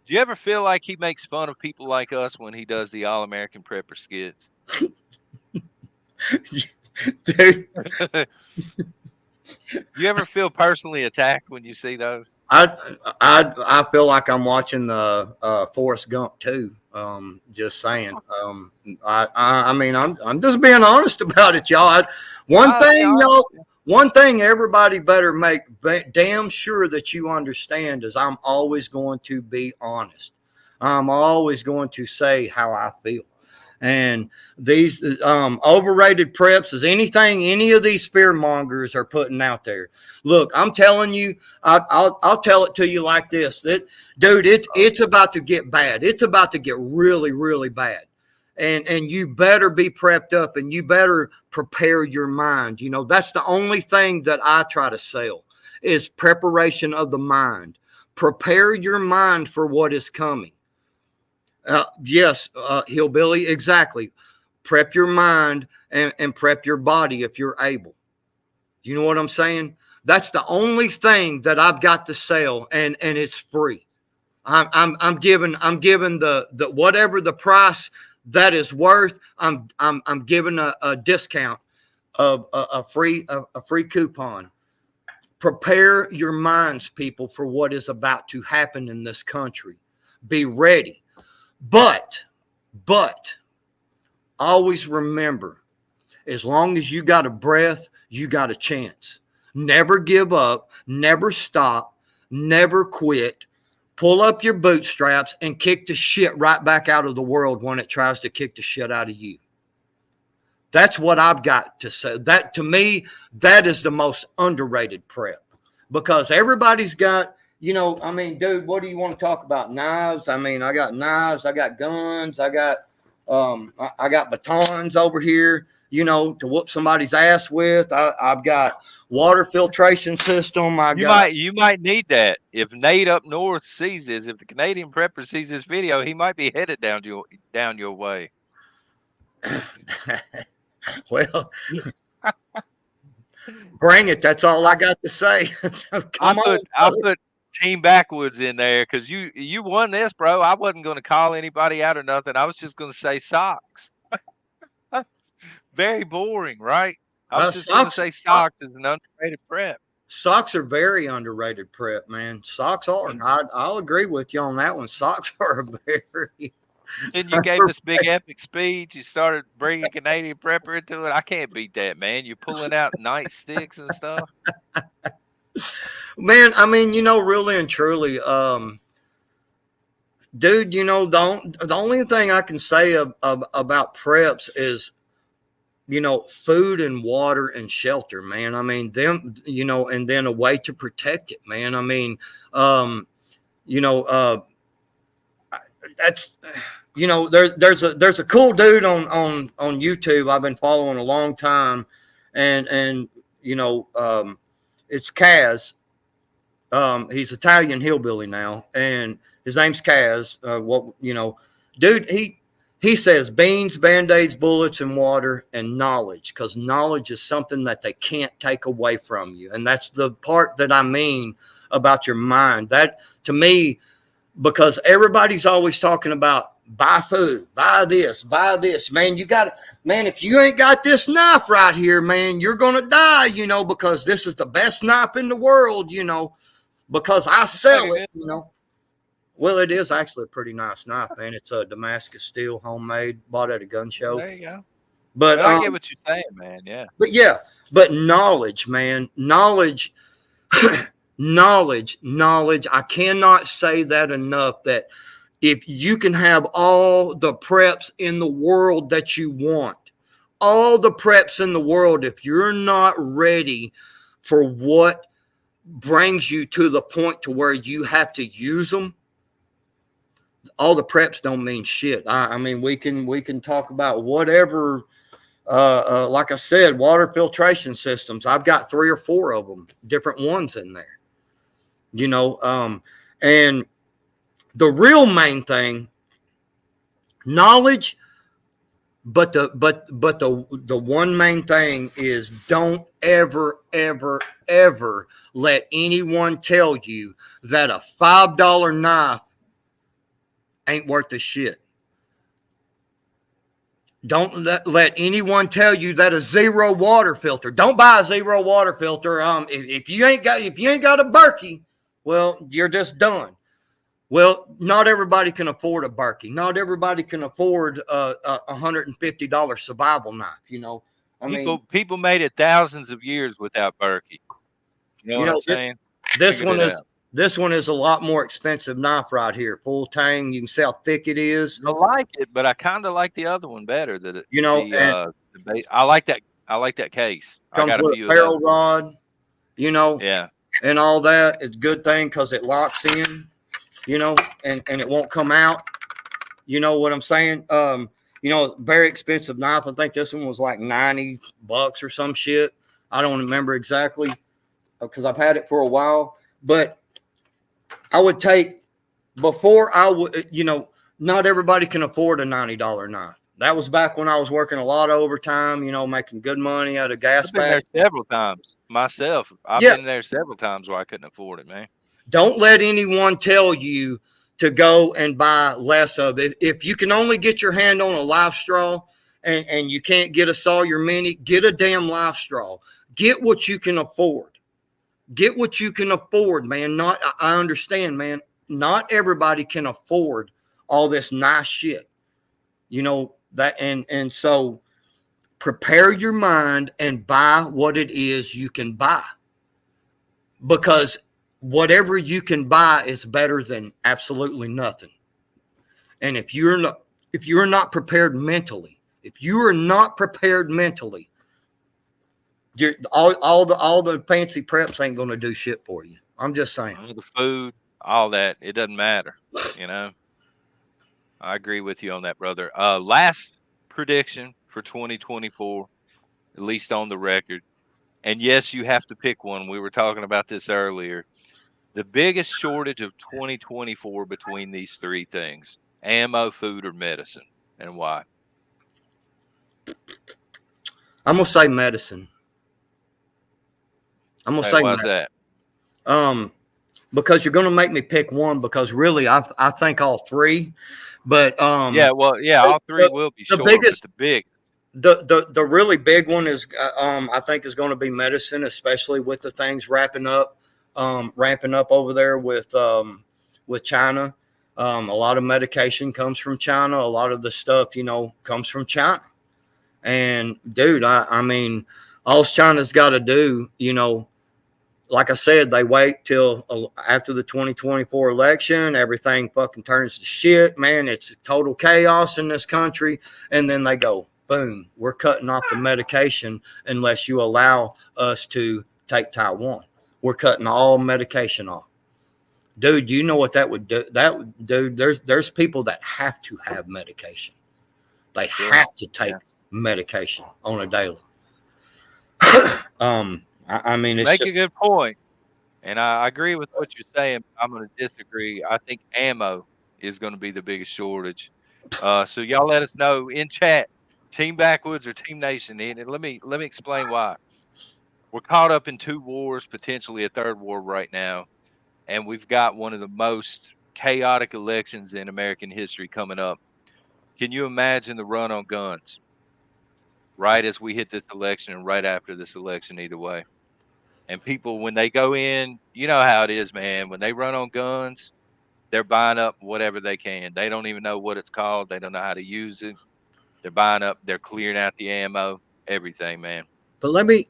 Do you ever feel like he makes fun of people like us when he does the All American Prepper skits? Dude, Do you ever feel personally attacked when you see those? I feel like I'm watching the Forrest Gump too. Just saying. I mean, I'm just being honest about it, y'all. One thing everybody better make damn sure that you understand is I'm always going to be honest. I'm always going to say how I feel. And these overrated preps is anything any of these fear mongers are putting out there. Look, I'm telling you, I'll tell it to you like this. Dude, it's about to get bad. It's about to get really, really bad. And you better be prepped up and you better prepare your mind. You know, that's the only thing that I try to sell is preparation of the mind. Prepare your mind for what is coming. Yes, hillbilly, exactly. Prep your mind and prep your body if you're able. You know what I'm saying? That's the only thing that I've got to sell, and it's free. I'm giving the whatever the price that is worth. I'm giving a discount of a free coupon. Prepare your minds, people, for what is about to happen in this country. Be ready. But always remember, as long as you got a breath, you got a chance. Never give up, never stop, never quit. Pull up your bootstraps and kick the shit right back out of the world when it tries to kick the shit out of you. That's what I've got to say. That, to me, that is the most underrated prep, because everybody's got, you know, I mean, dude, what do you want to talk about? Knives? I mean, I got knives, I got guns, I got batons over here, you know, to whoop somebody's ass with. I've got water filtration system. You might need that. If Nate up north sees this, if the Canadian prepper sees this video, he might be headed down your way. Well, bring it. That's all I got to say. I put Team Backwoods in there because you won this, bro. I wasn't going to call anybody out or nothing. I was just going to say socks. Very boring, right? I was just going to say socks is an underrated prep. Socks are very underrated prep, man. Socks are. I'll agree with you on that one. Socks are very. Then you gave this big epic speech. You started bringing Canadian prepper into it. I can't beat that, man. You're pulling out nightsticks and stuff. Man, I mean, you know, really and truly, dude, you know, the only thing I can say about preps is, you know, food and water and shelter, man. I mean, them, you know, and then a way to protect it, man. I mean, you know, that's, you know, there's a cool dude on YouTube I've been following a long time, and you know, it's Kaz. He's Italian hillbilly now, and his name's Kaz. What, you know, dude, he says beans, Band-Aids, bullets, and water, and knowledge, because knowledge is something that they can't take away from you, and that's the part that I mean about your mind. That, to me, because everybody's always talking about buy food, buy this, man. You got, man, if you ain't got this knife right here, man, you're gonna die, you know, because this is the best knife in the world, you know, because I sell it, you know. Well, it is actually a pretty nice knife, man. It's a Damascus steel, homemade, bought at a gun show. There you go. But I get what you're saying, man. Yeah. But knowledge, man, knowledge. Knowledge. I cannot say that enough, that if you can have all the preps in the world that you want, all the preps in the world, if you're not ready for what brings you to the point to where you have to use them, all the preps don't mean shit. I mean, we can talk about whatever. Like I said, water filtration systems. I've got 3 or 4 of them, different ones in there. And the real main thing, knowledge. But the one main thing is, don't ever let anyone tell you that a $5 knife ain't worth a shit. Don't let anyone tell you that a zero water filter. Don't buy a zero water filter. If you ain't got a Berkey, well, you're just done. Well, not everybody can afford a Berkey. Not everybody can afford a $150 survival knife. People made it thousands of years without Berkey. You know what I'm saying? This one is a lot more expensive knife right here. Full tang. You can see how thick it is. I like it, but I kind of like the other one better. I like that. I like that case. I Comes got a with few a ferrule of those. rod. Yeah. And all that. It's a good thing because it locks in. And it won't come out. You know what I'm saying? Very expensive knife. I think this one was like $90 or some shit. I don't remember exactly because I've had it for a while. But I would take, before I would, not everybody can afford a $90 knife. That was back when I was working a lot of overtime, making good money at a gas I've been there several times myself. I've been there several times where I couldn't afford it, man. Don't let anyone tell you to go and buy less of it. If you can only get your hand on a live straw and you can't get a Sawyer Mini, get a damn live straw. Get what you can afford. Get what you can afford, man. I understand, man. Not everybody can afford all this nice shit. And so prepare your mind and buy what it is you can buy. Because whatever you can buy is better than absolutely nothing. And if you're not prepared mentally, all the fancy preps ain't going to do shit for you. I'm just saying. The food, all that, it doesn't matter. I agree with you on that, brother. Last prediction for 2024, at least on the record. And yes, you have to pick one. We were talking about this earlier. The biggest shortage of 2024 between these 3 things: ammo, food, or medicine, and why? I'm going to say medicine. I'm going to say why's that? Because you're going to make me pick one, because really I think all 3. But all 3 will be short. The really big one is I think is going to be medicine, especially with the things ramping up over there with China. A lot of medication comes from China. A lot of the stuff, comes from China. And dude, I mean, all China's got to do, like I said, they wait till after the 2024 election, everything fucking turns to shit, man. It's total chaos in this country. And then they go, boom, we're cutting off the medication unless you allow us to take Taiwan. We're cutting all medication off. Dude, you know what that would do? There's people that have to have medication. They have to take medication on a daily. I mean, it's a good point, and I agree with what you're saying. I'm going to disagree. I think ammo is going to be the biggest shortage. So y'all let us know in chat, Team Backwoods or Team Nation, and let me explain why. We're caught up in 2 wars, potentially a 3rd war right now, and we've got one of the most chaotic elections in American history coming up. Can you imagine the run on guns right as we hit this election and right after this election, either way? And people, when they go in, you know how it is, man. When they run on guns, they're buying up whatever they can. They don't even know what it's called. They don't know how to use it. They're buying up. They're clearing out the ammo, everything, man. But let me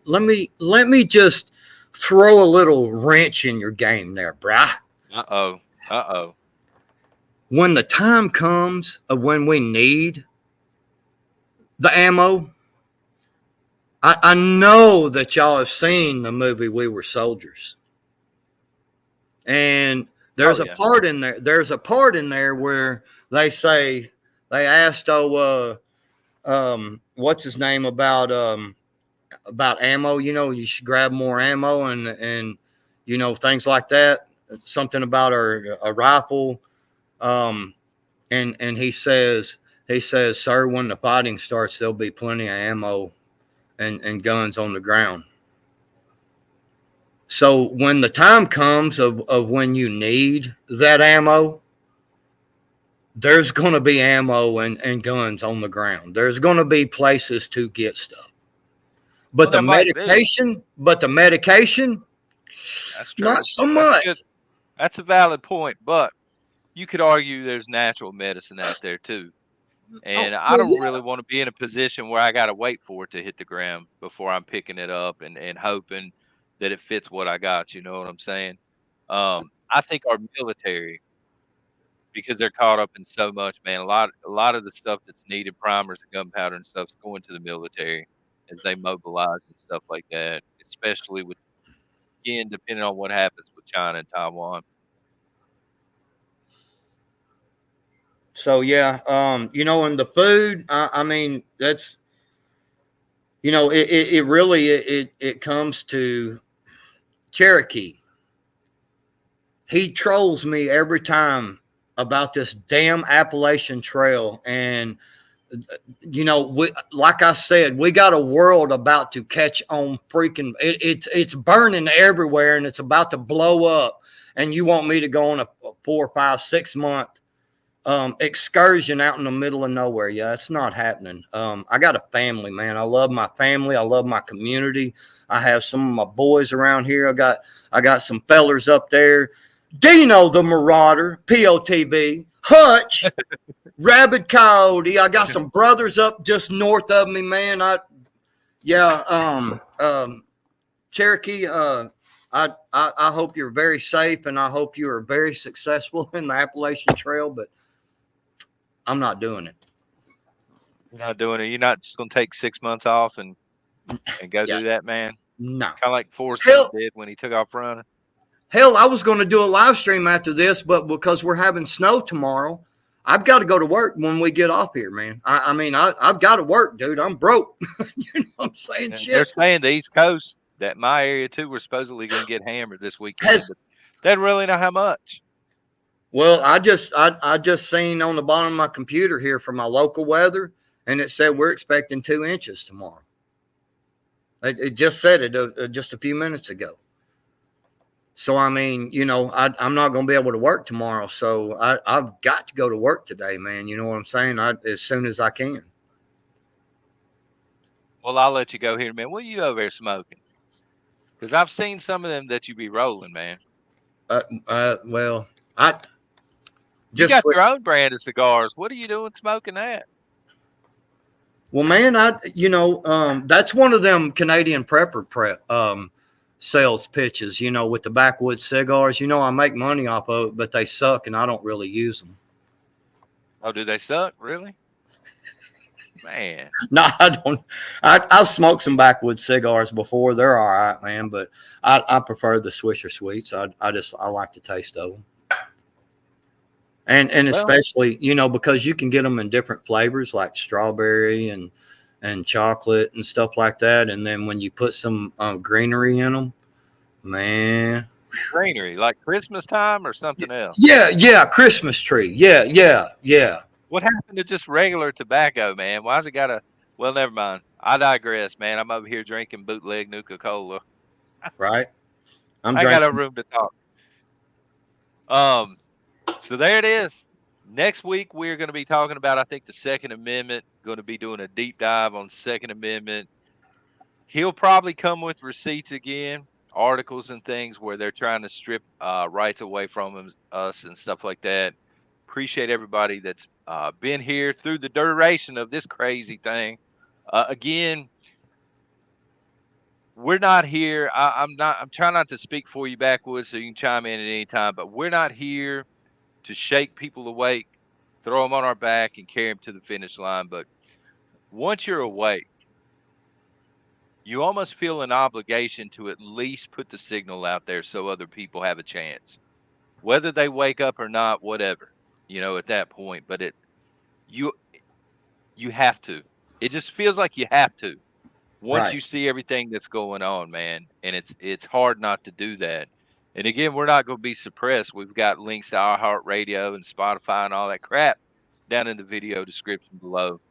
just throw a little wrench in your game there, bruh. Uh-oh. Uh-oh. When the time comes of when we need the ammo, I know that y'all have seen the movie We Were Soldiers. And there's Oh, a yeah. part in there. There's a part in there where they say they asked, what's his name about ammo. You know, you should grab more ammo and you know things like that. Something about a rifle. Um, and he says, sir, when the fighting starts, there'll be plenty of ammo and guns on the ground. So when the time comes of when you need that ammo, there's going to be ammo and guns on the ground. There's going to be places to get stuff. Well, there might be. But the medication, That's not true. so That's much. good. That's a valid point, but you could argue there's natural medicine out there too. Oh, And I well, don't yeah. really want to be in a position where I got to wait for it to hit the ground before I'm picking it up and hoping that it fits what I got. You know what I'm saying? I think our military, because they're caught up in so much, man, a lot of the stuff that's needed, primers and gunpowder and stuff's going to the military as they mobilize and stuff like that, especially with, again, depending on what happens with China and Taiwan. So yeah, you know, and the food, I mean, that's, you know, it really it comes to Cherokee. He trolls me every time about this damn Appalachian Trail, and you know, like I said, we got a world about to catch on. Freaking, it's burning everywhere, and it's about to blow up. And you want me to go on a 4, 5, 6 month excursion out in the middle of nowhere? Yeah, it's not happening. I got a family, man. I love my family. I love my community. I have some of my boys around here. I got some fellers up there. Dino the Marauder, POTB, Hutch, Rabid Coyote. I got some brothers up just north of me, man. Yeah, Cherokee. I hope you're very safe, and I hope you are very successful in the Appalachian Trail. But I'm not doing it. You're not doing it. You're not just gonna take 6 months off and go Yeah, do that, man. no. Kind of like Forrest Gump Hell, did when he took off running. hell, I was going to do a live stream after this, but because we're having snow tomorrow, I've got to go to work when we get off here, man. I mean, I've got to work, dude. I'm broke. You know what I'm saying? And they're Shit. saying the East Coast, that my area too, we're supposedly going to get hammered this weekend, Has but they don't really know how much. Well, I just seen on the bottom of my computer here for my local weather, and it said we're expecting 2 inches tomorrow. It just said it just a few minutes ago. So I mean, you know, I'm not going to be able to work tomorrow. So I've got to go to work today, man. You know what I'm saying? As soon as I can. Well, I'll let you go here, man. What are you over there smoking? Because I've seen some of them that you be rolling, man. Well, I You just got your switched. own brand of cigars. What are you doing smoking that? Well, man, that's one of them Canadian sales pitches. You know, with the backwoods cigars. You know, I make money off of it, but they suck, and I don't really use them. Oh, do they suck? Really? Man. No, I don't. I've smoked some backwoods cigars before. They're all right, man. But I prefer the Swisher Sweets. I like the taste of them, and Well, especially because you can get them in different flavors like strawberry and chocolate and stuff like that. And then when you put some greenery in them, man. greenery, like Christmas time or something else. Yeah, Christmas tree. Yeah. What happened to just regular tobacco, man? Why's it got a? Well, never mind. I digress, man. I'm over here drinking bootleg Nuka Cola. Right. I'm I ain't got no drinking. room to talk. Um, so there it is. Next week we're going to be talking about, I think, the Second Amendment. Going to be doing a deep dive on Second Amendment. He'll probably come with receipts again, articles and things where they're trying to strip rights away from us and stuff like that. Appreciate everybody that's been here through the duration of this crazy thing. Again, we're not here. I'm trying not to speak for you, Backwoods, so you can chime in at any time. But we're not here to shake people awake, throw them on our back, and carry them to the finish line. But once you're awake, you almost feel an obligation to at least put the signal out there so other people have a chance, whether they wake up or not, whatever, at that point. But you you have to. It just feels like you have to once Right. you see everything that's going on, man. And it's hard not to do that. And again, we're not going to be suppressed. We've got links to iHeartRadio and Spotify and all that crap down in the video description below.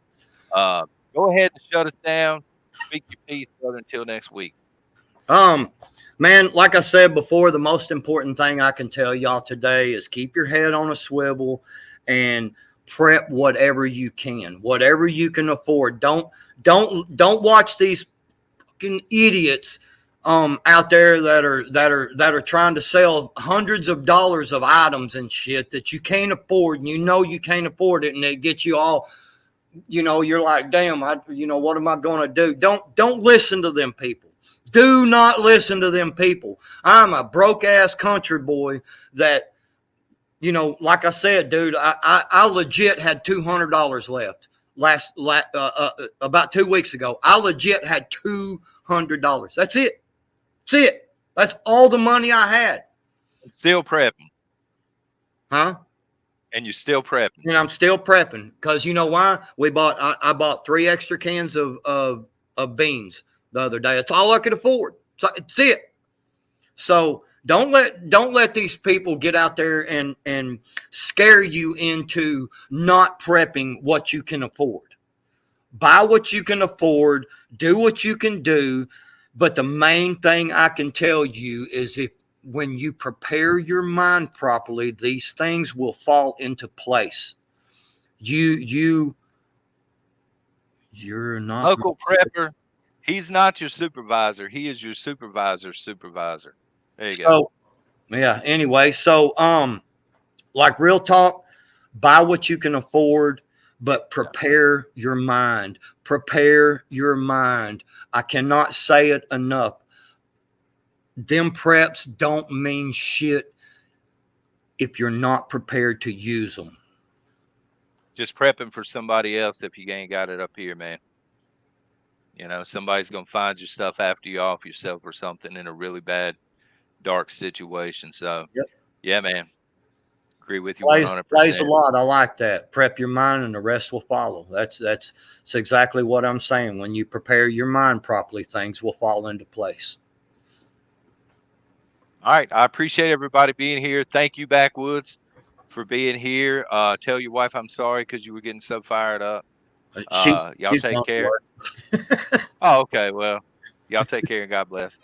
Uh, Go ahead and shut us down. Speak your piece, brother. Until next week. Um, Man, like I said before, the most important thing I can tell y'all today is keep your head on a swivel and prep whatever you can afford. Don't watch these fucking idiots out there that are trying to sell hundreds of dollars of items and shit that you can't afford, and you can't afford it, and it gets you all, you're like, damn, what am I going to do? Don't listen to them people. Do not listen to them people. I'm a broke ass country boy that, like I said, dude, I legit had $200 left about 2 weeks ago. I legit had $200. That's it. That's all the money I had. Still prepping. Huh? And you're still prepping. And I'm still prepping because you know why? I bought 3 extra cans of beans the other day. That's all I could afford. So it's it. So don't let these people get out there and scare you into not prepping what you can afford. Buy what you can afford, do what you can do, but the main thing I can tell you is when you prepare your mind properly, these things will fall into place. You're not Local prepper. He's not your supervisor. He is your supervisor's supervisor. There you go. Yeah. Anyway, like real talk, buy what you can afford, but prepare your mind. Prepare your mind. I cannot say it enough. Them preps don't mean shit if you're not prepared to use them. Just prepping for somebody else if you ain't got it up here, man. Somebody's going to find your stuff after you off yourself or something in a really bad, dark situation. So, yeah, man. Agree with you 100%. Plays a lot. I like that. Prep your mind and the rest will follow. That's exactly what I'm saying. When you prepare your mind properly, things will fall into place. All right. I appreciate everybody being here. Thank you, Backwoods, for being here. Tell your wife I'm sorry because you were getting so fired up. Y'all take care. Oh, okay. Well, y'all take care and God bless.